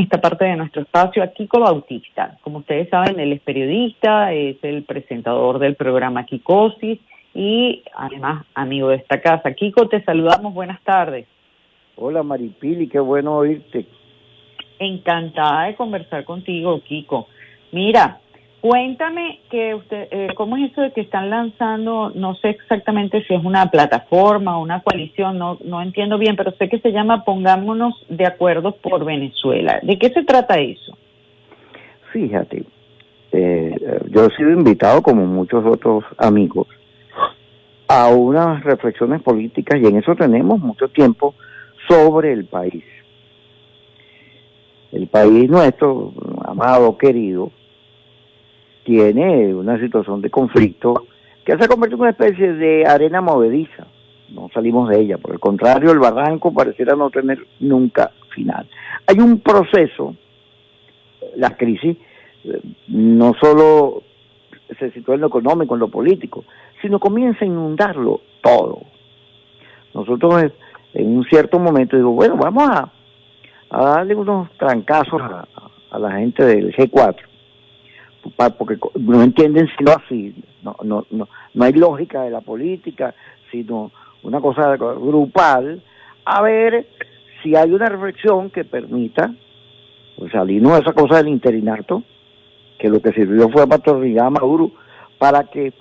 esta parte de nuestro espacio a Kiko Bautista. Como ustedes saben, él es periodista, es el presentador del programa Kikosis y además amigo de esta casa. Kiko, te saludamos, buenas tardes. Hola Maripili, qué bueno oírte. Encantada de conversar contigo, Kiko. Mira, cuéntame que cómo es eso de que están lanzando, no sé exactamente si es una plataforma o una coalición, no entiendo bien, pero sé que se llama Pongámonos de Acuerdo por Venezuela. ¿De qué se trata eso? Fíjate, yo he sido invitado, como muchos otros amigos, a unas reflexiones políticas, y en eso tenemos mucho tiempo, sobre el país. El país nuestro, amado, querido, tiene una situación de conflicto que se ha convertido en una especie de arena movediza. No salimos de ella, por el contrario, el barranco pareciera no tener nunca final. Hay un proceso, la crisis, no solo se sitúa en lo económico, en lo político, sino comienza a inundarlo todo. Nosotros en un cierto momento digo, bueno, vamos a darle unos trancazos a la gente del G4, porque no entienden sino así, no hay lógica de la política, sino una cosa grupal, a ver si hay una reflexión que permita salirnos de esa cosa del interinato, que lo que sirvió fue para atornillar a Maduro, para que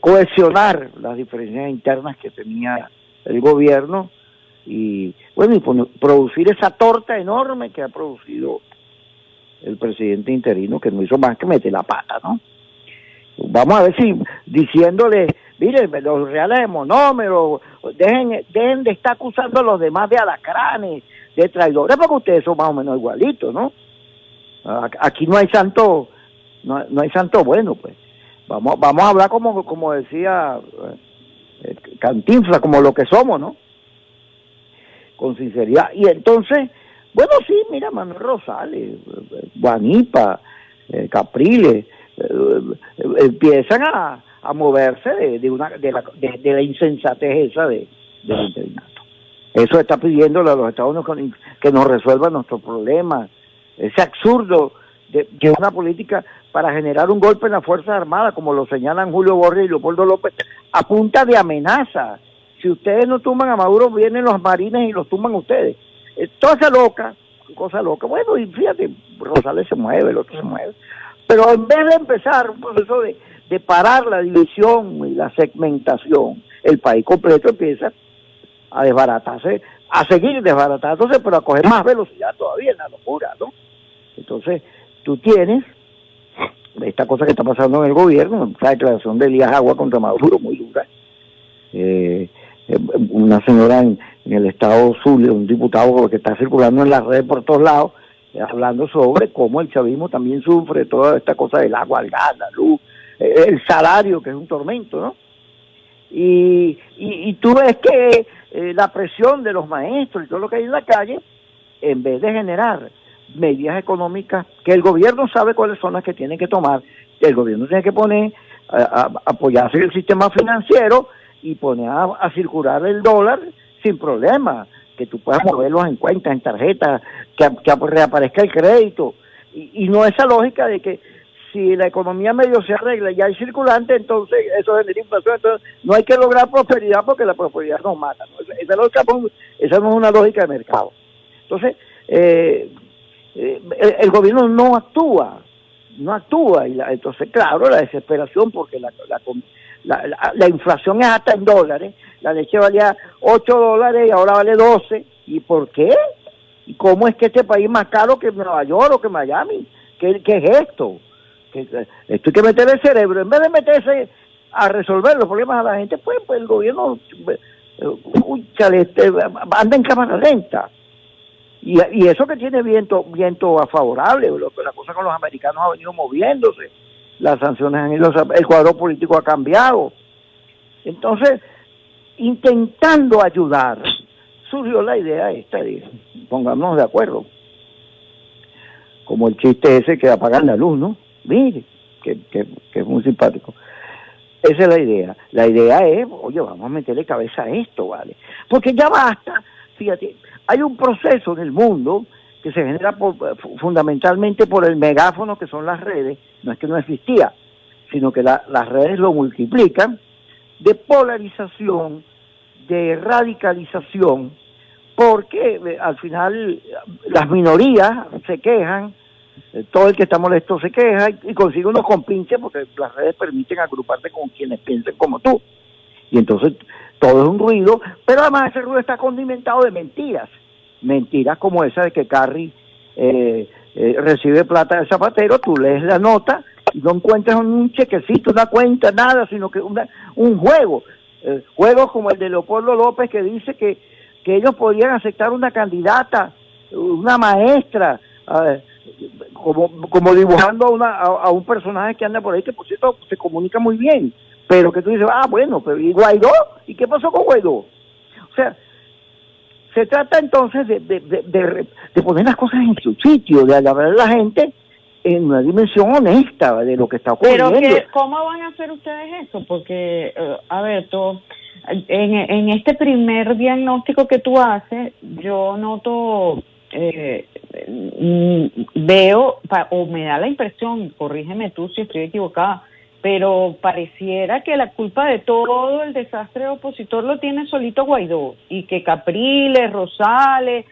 cohesionar las diferencias internas que tenía el gobierno, y bueno, y producir esa torta enorme que ha producido el presidente interino, que no hizo más que meter la pata, ¿no? Vamos a ver si diciéndole, miren, los reales de monómeros, dejen de estar acusando a los demás de alacranes, de traidores, porque ustedes son más o menos igualitos, ¿no? Aquí no hay santo, no hay santo bueno, pues. Vamos a hablar como decía Cantinflas, como lo que somos, ¿no? Con sinceridad. Y entonces, bueno, sí, mira, Manuel Rosales, Guanipa, Capriles, empiezan a moverse de la insensatez esa del interinato. Eso está pidiéndole a los Estados Unidos que nos resuelvan nuestros problemas. Ese absurdo de una política para generar un golpe en las Fuerzas Armadas, como lo señalan Julio Borges y Leopoldo López, a punta de amenaza. Si ustedes no tumban a Maduro, vienen los marines y los tumban ustedes. Toda esa cosa loca. Bueno, y fíjate, Rosales se mueve, el otro se mueve. Pero en vez de empezar un proceso de parar la división y la segmentación, el país completo empieza a desbaratarse, a seguir desbaratándose, pero a coger más velocidad todavía en la locura, ¿no? Entonces, tú tienes esta cosa que está pasando en el gobierno, esa declaración de Elías Agua contra Maduro, muy dura. Una señora en el estado Zulia, un diputado que está circulando en las redes por todos lados, hablando sobre cómo el chavismo también sufre toda esta cosa del agua, el gas, la luz, el salario, que es un tormento, ¿no? Y tú ves que la presión de los maestros y todo lo que hay en la calle, en vez de generar medidas económicas que el gobierno sabe cuáles son las que tiene que tomar, el gobierno tiene que poner a apoyarse en el sistema financiero y poner a circular el dólar sin problema, que tú puedas moverlos en cuentas, en tarjetas, que reaparezca el crédito, y no esa lógica de que si la economía medio se arregla y hay circulante, entonces eso genera inflación, entonces no hay que lograr prosperidad porque la prosperidad nos mata, ¿no? Esa no es una lógica de mercado. Entonces, el gobierno no actúa, y entonces claro, la desesperación, porque la inflación es hasta en dólares, la leche valía $8 y ahora vale 12, ¿y por qué? ¿Y cómo es que este país es más caro que Nueva York o que Miami? ¿Qué es esto? Esto hay que meter el cerebro, en vez de meterse a resolver los problemas a la gente, pues el gobierno anda en cámara lenta. Y eso que tiene viento favorable, la cosa con los americanos ha venido moviéndose, las sanciones han ido, el cuadro político ha cambiado. Entonces, intentando ayudar, surgió la idea esta de pongámonos de acuerdo. Como el chiste ese que apagan la luz, ¿no? Mire, que es muy simpático. Esa es la idea. La idea es, oye, vamos a meterle cabeza a esto, ¿vale? Porque ya basta, fíjate, hay un proceso en el mundo que se genera fundamentalmente por el megáfono que son las redes, no es que no existía, sino que las redes lo multiplican, de polarización, de radicalización, porque al final las minorías se quejan, todo el que está molesto se queja y consigue unos compinches porque las redes permiten agruparte con quienes piensen como tú. Y entonces todo es un ruido, pero además ese ruido está condimentado de mentiras. Mentiras como esa de que Carrie recibe plata del zapatero, tú lees la nota y no encuentras un chequecito, una cuenta, nada, sino que un juego. Juegos como el de Leopoldo López que dice que ellos podrían aceptar una candidata, una maestra, como dibujando a un personaje que anda por ahí, que por cierto se comunica muy bien, pero que tú dices, bueno, pero ¿y Guaidó? ¿Y qué pasó con Guaidó? O sea, se trata entonces de poner las cosas en su sitio, de hablar a la gente en una dimensión honesta de lo que está ocurriendo. Pero ¿cómo van a hacer ustedes eso? Porque, a ver, en este primer diagnóstico que tú haces, yo noto, veo, o me da la impresión, corrígeme tú si estoy equivocada, pero pareciera que la culpa de todo el desastre opositor lo tiene solito Guaidó, y que Capriles, Rosales,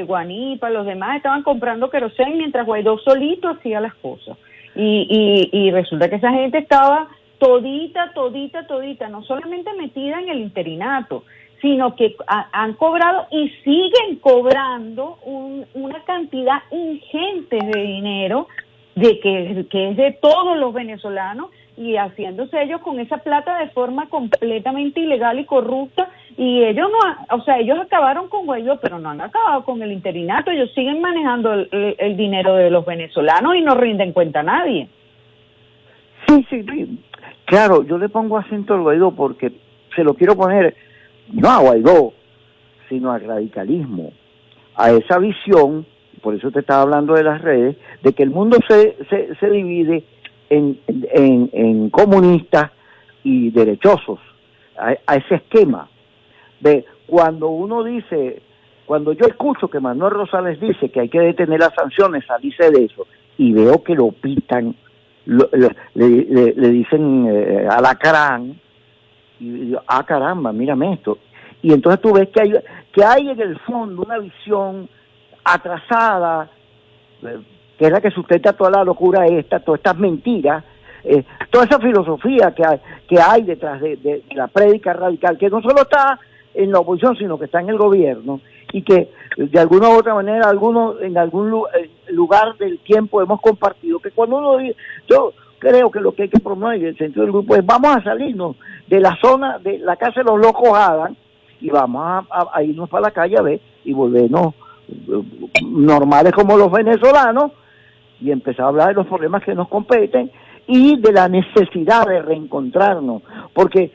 Guanipa, los demás estaban comprando querosén mientras Guaidó solito hacía las cosas. Y resulta que esa gente estaba todita, no solamente metida en el interinato, sino que han cobrado y siguen cobrando una cantidad ingente de dinero que es de todos los venezolanos, y haciéndose ellos con esa plata de forma completamente ilegal y corrupta, y ellos ellos acabaron con Guaidó, pero no han acabado con el interinato. Ellos siguen manejando el dinero de los venezolanos y no rinden cuenta a nadie. Sí, claro, yo le pongo acento al Guaidó porque se lo quiero poner no a Guaidó, sino al radicalismo, a esa visión, por eso te estaba hablando de las redes, de que el mundo se divide en comunistas y derechosos, a ese esquema. De cuando cuando yo escucho que Manuel Rosales dice que hay que detener las sanciones, salirse de eso, y veo que lo pitan, le dicen alacrán, y digo, caramba, mírame esto. Y entonces tú ves que hay en el fondo una visión atrasada, que es la que sustenta toda la locura todas estas mentiras, toda esa filosofía que hay detrás de la prédica radical, que no solo está en la oposición, sino que está en el gobierno, y que de alguna u otra manera en algún lugar del tiempo hemos compartido, que cuando uno dice, yo creo que lo que hay que promover en el sentido del grupo es vamos a salirnos de la zona de la casa de los locos Adam y vamos a irnos para la calle a ver y volvernos normales como los venezolanos y empezar a hablar de los problemas que nos competen y de la necesidad de reencontrarnos, porque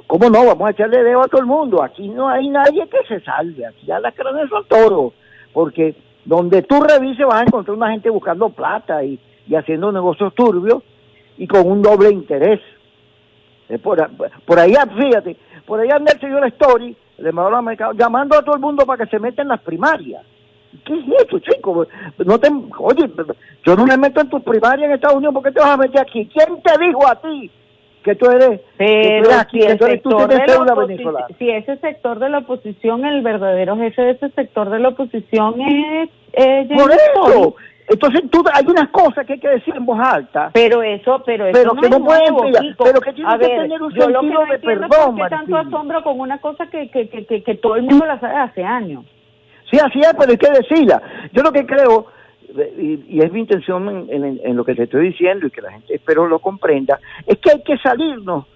¿cómo no? Vamos a echarle dedo a todo el mundo, aquí no hay nadie que se salve, aquí ya las cranes son toros, porque donde tú revises vas a encontrar una gente buscando plata y haciendo negocios turbios y con un doble interés. Por allá, fíjate, por allá anda el señor Story, el embajador americano, llamando a todo el mundo para que se meta en las primarias. ¿Qué es eso, chico? Oye, yo no me meto en tus primarias en Estados Unidos, ¿por qué te vas a meter aquí? ¿Quién te dijo a ti que tú eres aquí, si ese sector de la oposición, el verdadero jefe de ese sector de la oposición es por eso? Entonces hay unas cosas que hay que decir en voz alta. Pero eso que no pueden pillar, pero que tiene que tener un sentido de perdón, ¿por qué tanto asombro con una cosa que todo el mundo la sabe hace años? Sí, así es, pero hay que decirla. Yo lo que creo, y es mi intención en lo que te estoy diciendo y que la gente espero lo comprenda, es que hay que salirnos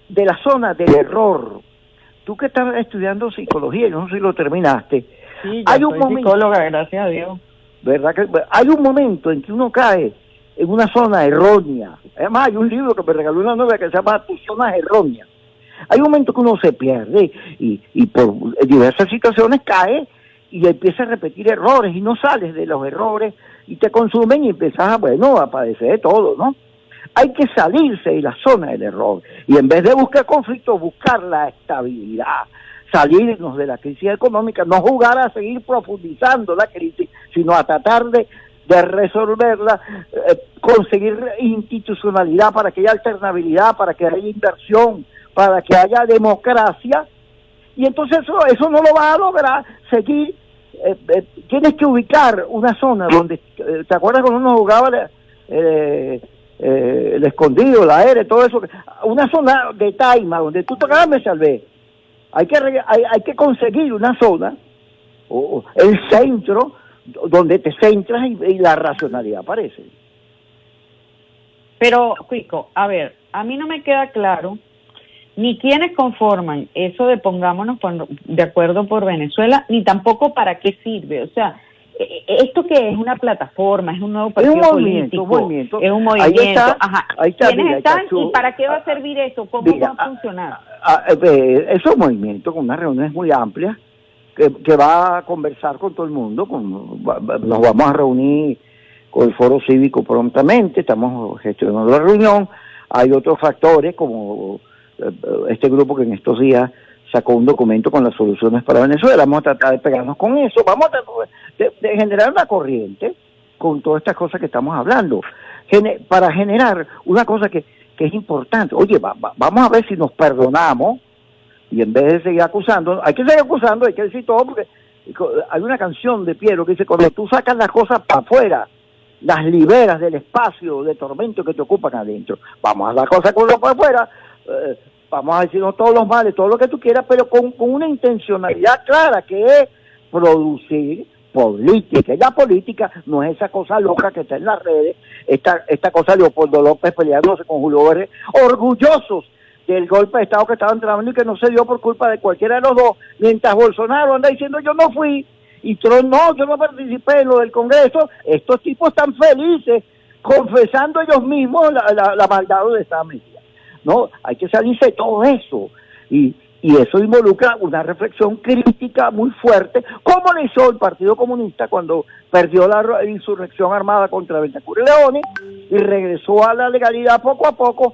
de la zona del error. Tú que estás estudiando psicología, yo no sé si lo terminaste. Sí, yo soy psicóloga, gracias a Dios. ¿Verdad que hay un momento en que uno cae en una zona errónea? Además hay un libro que me regaló una novia que se llama Tus zonas erróneas. Hay un momento que uno se pierde y por diversas situaciones cae y empieza a repetir errores y no sales de los errores y te consumen y empiezas a padecer de todo, ¿no? Hay que salirse de la zona del error y en vez de buscar conflicto, buscar la estabilidad, salirnos de la crisis económica, no jugar a seguir profundizando la crisis, sino a tratar de resolverla, conseguir institucionalidad para que haya alternabilidad, para que haya inversión, para que haya democracia, y entonces eso no lo va a lograr seguir. Tienes que ubicar una zona donde, ¿te acuerdas cuando uno jugaba el escondido, la R, todo eso? Una zona de taima donde tú tocabas, me salvé. Hay que conseguir una zona, o el centro, donde te centras y la racionalidad aparece. Pero, Cuico, a ver, a mí no me queda claro ni quiénes conforman eso de pongámonos de acuerdo por Venezuela, ni tampoco para qué sirve. O sea, ¿esto qué es? ¿Una plataforma? ¿Es un nuevo partido político? Es un movimiento. Ahí está, ¿quiénes están y para qué va a servir eso? ¿Cómo va a funcionar? Es un movimiento con unas reuniones muy amplias que va a conversar con todo el mundo. Nos vamos a reunir con el Foro Cívico prontamente, estamos gestionando la reunión. Hay otros factores como este grupo que en estos días sacó un documento con las soluciones para Venezuela. Vamos a tratar de pegarnos con eso, vamos a tratar de generar una corriente con todas estas cosas que estamos hablando, para generar una cosa que es importante. Oye, vamos a ver si nos perdonamos, y en vez de seguir acusando, hay que seguir acusando, hay que decir todo, porque hay una canción de Piero que dice: cuando tú sacas las cosas para afuera, las liberas del espacio de tormento que te ocupan adentro. Vamos a las cosas para afuera, vamos a decirnos todos los males, todo lo que tú quieras, pero con una intencionalidad clara, que es producir política. Y la política no es esa cosa loca que está en las redes, esta cosa de Leopoldo López peleándose con Julio Verne, orgullosos del golpe de Estado que estaban tramando y que no se dio por culpa de cualquiera de los dos, mientras Bolsonaro anda diciendo: yo no fui, y Trump: no, yo no participé en lo del Congreso. Estos tipos están felices, confesando ellos mismos la maldad de esta medida. No, hay que salirse de todo eso, y eso involucra una reflexión crítica muy fuerte, como le hizo el Partido Comunista cuando perdió la insurrección armada contra Betancur y Leoni y regresó a la legalidad poco a poco,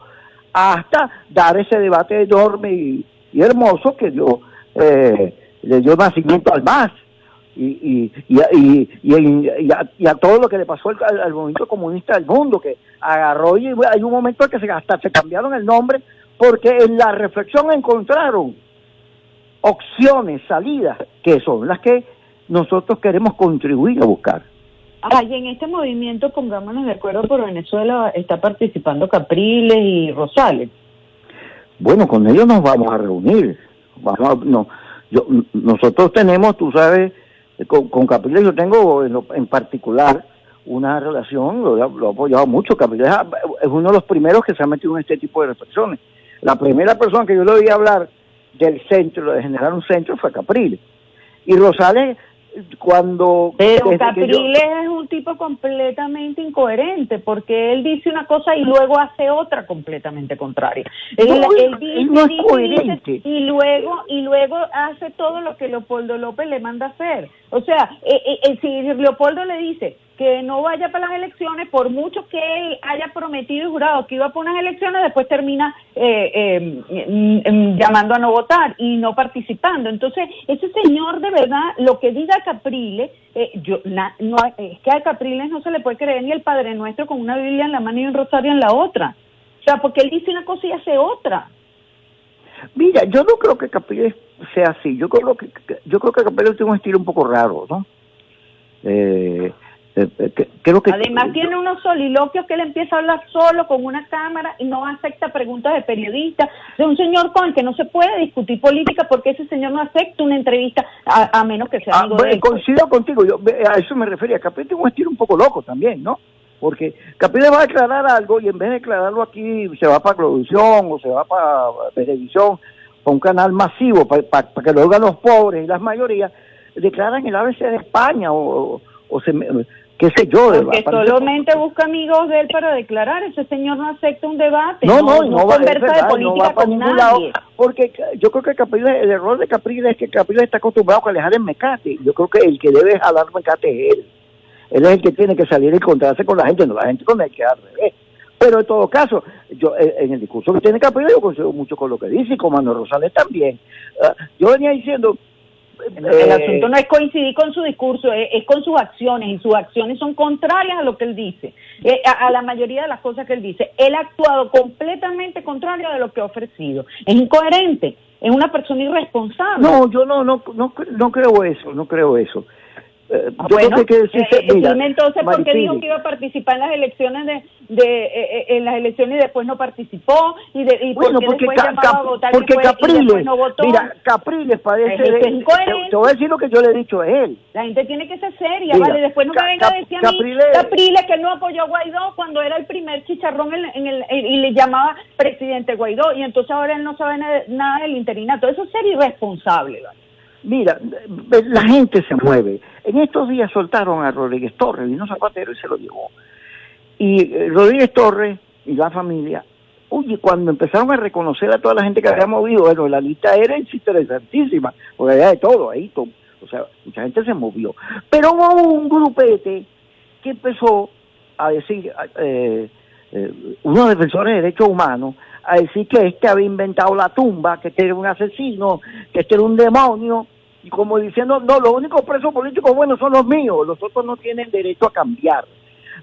hasta dar ese debate enorme y hermoso que le dio nacimiento al MAS y a todo lo que le pasó al movimiento comunista del mundo, que agarró, y hay un momento en que hasta se cambiaron el nombre, porque en la reflexión encontraron opciones, salidas, que son las que nosotros queremos contribuir a buscar. Y en este movimiento, pongámonos de acuerdo por Venezuela, está participando Capriles y Rosales. Bueno, con ellos nos vamos a reunir. Nosotros tenemos, tú sabes, con Capriles yo tengo en particular una relación, lo he apoyado mucho. Capriles es uno de los primeros que se ha metido en este tipo de reflexiones. La primera persona que yo le oí hablar del centro, de generar un centro, fue Capriles. Y Rosales, Pero Capriles es un tipo completamente incoherente, porque él dice una cosa y luego hace otra completamente contraria. Él no es coherente. Y luego hace todo lo que Leopoldo López le manda hacer. O sea, si Leopoldo le dice que no vaya para las elecciones, por mucho que él haya prometido y jurado que iba para unas elecciones, después termina llamando a no votar y no participando. Entonces, ese señor, de verdad, lo que diga Capriles, es que a Capriles no se le puede creer ni el Padre Nuestro con una Biblia en la mano y un rosario en la otra. O sea, porque él dice una cosa y hace otra. Mira, yo no creo que Capriles sea así. Yo creo que Capriles tiene un estilo un poco raro, ¿no? Creo que además tiene unos soliloquios que él empieza a hablar solo con una cámara y no acepta preguntas de periodistas. De un señor con el que no se puede discutir política, porque ese señor no acepta una entrevista a menos que sea amigo de él. Coincido contigo, yo a eso me refería. Capriles tiene un estilo un poco loco también, ¿no? Porque Capriles va a declarar algo y en vez de declararlo aquí se va para Globovisión o se va para televisión, para un canal masivo, para que lo oigan los pobres y las mayorías. Declaran el ABC de España o qué sé yo. Porque solamente busca amigos de él para declarar. Ese señor no acepta un debate, no conversa de política con nadie. Lado, porque yo creo que Capriles, el error de Capriles es que Capriles está acostumbrado a alejar el mecate. Yo creo que el que debe jalar mecate es él. Él es el que tiene que salir y encontrarse con la gente, no la gente con el que al revés. Pero en todo caso, yo en el discurso que tiene Capriles, yo coincido mucho con lo que dice, y con Manuel Rosales también. Yo venía diciendo, El asunto no es coincidir con su discurso, es con sus acciones, y sus acciones son contrarias a lo que él dice, a la mayoría de las cosas que él dice. Él ha actuado completamente contrario de lo que ha ofrecido. Es incoherente, es una persona irresponsable. No, yo no creo eso, no creo eso. Bueno, mira, dime entonces por qué Maripili, dijo que iba a participar en las elecciones en las elecciones y después no participó, y bueno, por qué después llamaba a votar y Capriles, después no votó. mira, Capriles parece Es incoherente. te voy a decir lo que yo le he dicho a él. La gente tiene que ser seria, Mira, ¿vale? Después no me venga a decir a mí, Capriles, que no apoyó a Guaidó cuando era el primer chicharrón y le llamaba presidente Guaidó, y entonces ahora él no sabe nada del interinato. Eso es ser irresponsable, ¿vale? Mira, la gente se mueve. En estos días soltaron a Rodríguez Torres, vino Zapatero y se lo llevó. Y Rodríguez Torres y la familia, oye, cuando empezaron a reconocer a toda la gente que había movido, bueno, la lista era interesantísima, porque había de todo ahí, o sea, mucha gente se movió. Pero hubo un grupete que empezó a decir, unos defensores de derechos humanos, a decir que este había inventado la tumba, que este era un asesino, que este era un demonio, y como diciendo, no, los únicos presos políticos buenos son los míos, los otros no tienen derecho a cambiar.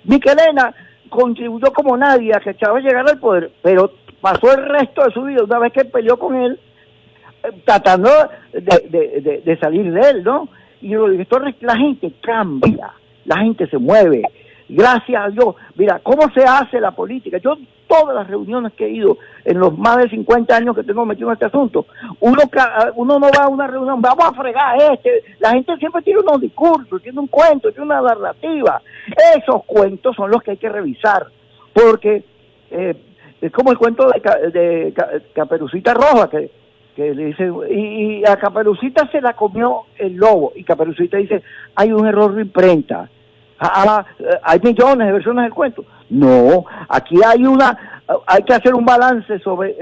Michelena contribuyó como nadie a que Chávez llegara al poder, pero pasó el resto de su vida, una vez que peleó con él, tratando de salir de él, ¿no? Y Rodríguez Torres, la gente cambia, la gente se mueve, gracias a Dios. Mira, ¿cómo se hace la política? Yo, todas las reuniones que he ido en los más de 50 años que tengo metido en este asunto, uno no va a una reunión, vamos a fregar la gente siempre tiene unos discursos, tiene un cuento, tiene una narrativa. Esos cuentos son los que hay que revisar, porque es como el cuento de Caperucita Roja, que le dice, y a Caperucita se la comió el lobo, y Caperucita dice, hay un error de imprenta. Hay millones de versiones del cuento. No, aquí hay que hacer un balance sobre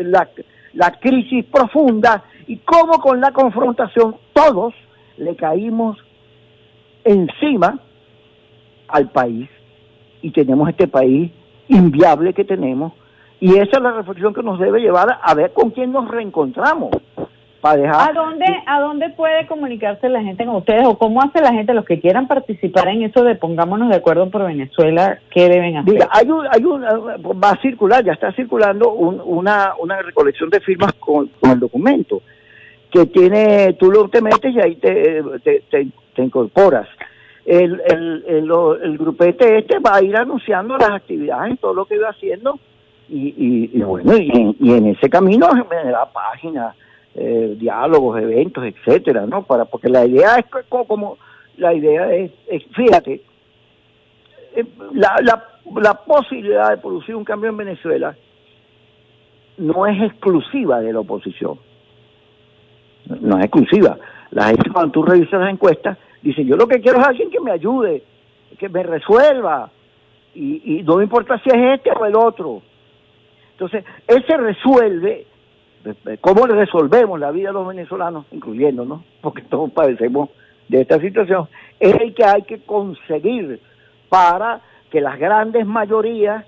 la crisis profunda y cómo con la confrontación todos le caímos encima al país y tenemos este país inviable que tenemos, y esa es la reflexión que nos debe llevar a ver con quién nos reencontramos. Para dejar... ¿A dónde puede comunicarse la gente con ustedes, o cómo hace la gente, los que quieran participar en eso de Pongámonos de Acuerdo por Venezuela, qué deben hacer? Mira, va a circular, ya está circulando una recolección de firmas con el documento, que tiene, tú te metes y ahí te incorporas. El grupete va a ir anunciando las actividades, todo lo que iba haciendo, y bueno, y en ese camino me da páginas, diálogos, eventos, etcétera, ¿no? Porque la idea es fíjate, la posibilidad de producir un cambio en Venezuela no es exclusiva de la oposición, no es exclusiva. La gente, cuando tú revisas las encuestas, dice, yo lo que quiero es alguien que me ayude, que me resuelva, y no me importa si es este o el otro. Entonces, ese resuelve. ¿Cómo le resolvemos la vida a los venezolanos, incluyéndonos, porque todos padecemos de esta situación? Es el que hay que conseguir para que las grandes mayorías,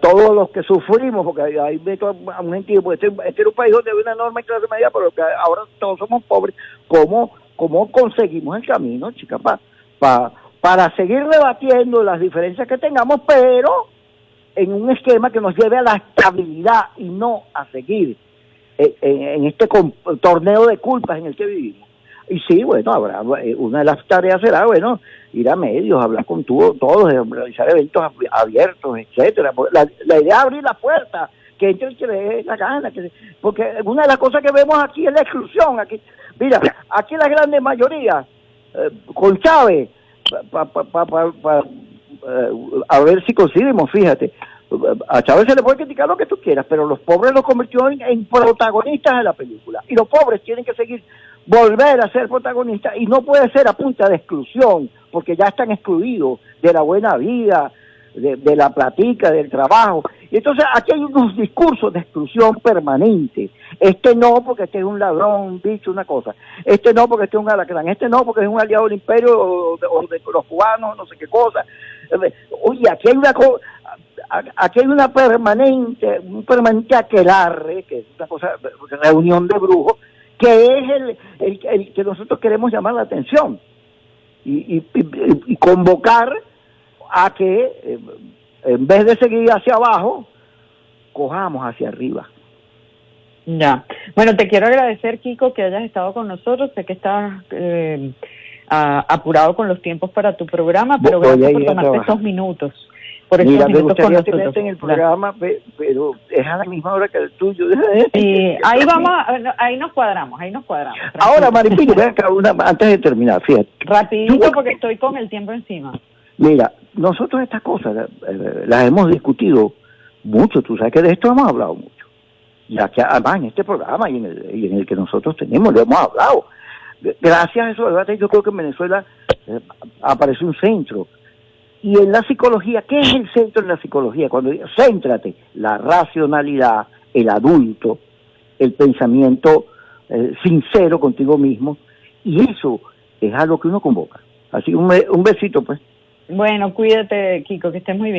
todos los que sufrimos, porque hay un gentío, pues este era un país donde había una enorme clase media, pero que ahora todos somos pobres. ¿Cómo conseguimos el camino, chica, para seguir debatiendo las diferencias que tengamos, pero en un esquema que nos lleve a la estabilidad y no a seguir en este torneo de culpas en el que vivimos? Y sí, bueno, habrá, una de las tareas será, bueno, ir a medios, hablar con todos, realizar eventos abiertos, etcétera. La idea es abrir la puerta, que entre el que le dé la gana, porque una de las cosas que vemos aquí es la exclusión. Mira, aquí la grande mayoría, con Chávez, a ver si coincidimos, fíjate, a Chávez se le puede criticar lo que tú quieras, pero los pobres los convirtió en protagonistas de la película, y los pobres tienen que volver a ser protagonistas, y no puede ser a punta de exclusión, porque ya están excluidos de la buena vida, de la platica, del trabajo. Y entonces aquí hay unos discursos de exclusión permanente. Este no porque este es un ladrón, un bicho, una cosa. Este no porque este es un alacrán. Este no porque es un aliado del imperio o de los cubanos, no sé qué cosa. Oye, aquí hay un permanente aquelarre, que es una cosa, reunión de brujos, que es el que nosotros queremos llamar la atención y convocar a que en vez de seguir hacia abajo, cojamos hacia arriba. Ya. Bueno, te quiero agradecer, Kiko, que hayas estado con nosotros. Sé que estás apurado con los tiempos para tu programa, pero gracias por tomarte estos minutos. Mira, me gustaría tenerte en el programa, pero es a la misma hora que el tuyo. Sí, ahí nos cuadramos. Ahora, Maripili, ven acá antes de terminar, fíjate. Rapidito, porque estoy con el tiempo encima. Mira, nosotros estas cosas las hemos discutido mucho, tú sabes que de esto hemos hablado mucho. Ya que además en este programa y en el que nosotros tenemos, lo hemos hablado. Gracias a eso, ¿verdad? Yo creo que en Venezuela aparece un centro. Y en la psicología, ¿qué es el centro en la psicología? Cuando digo, céntrate, la racionalidad, el adulto, el pensamiento sincero contigo mismo, y eso es algo que uno convoca. Así un besito, pues. Bueno, cuídate, Kiko, que estés muy bien.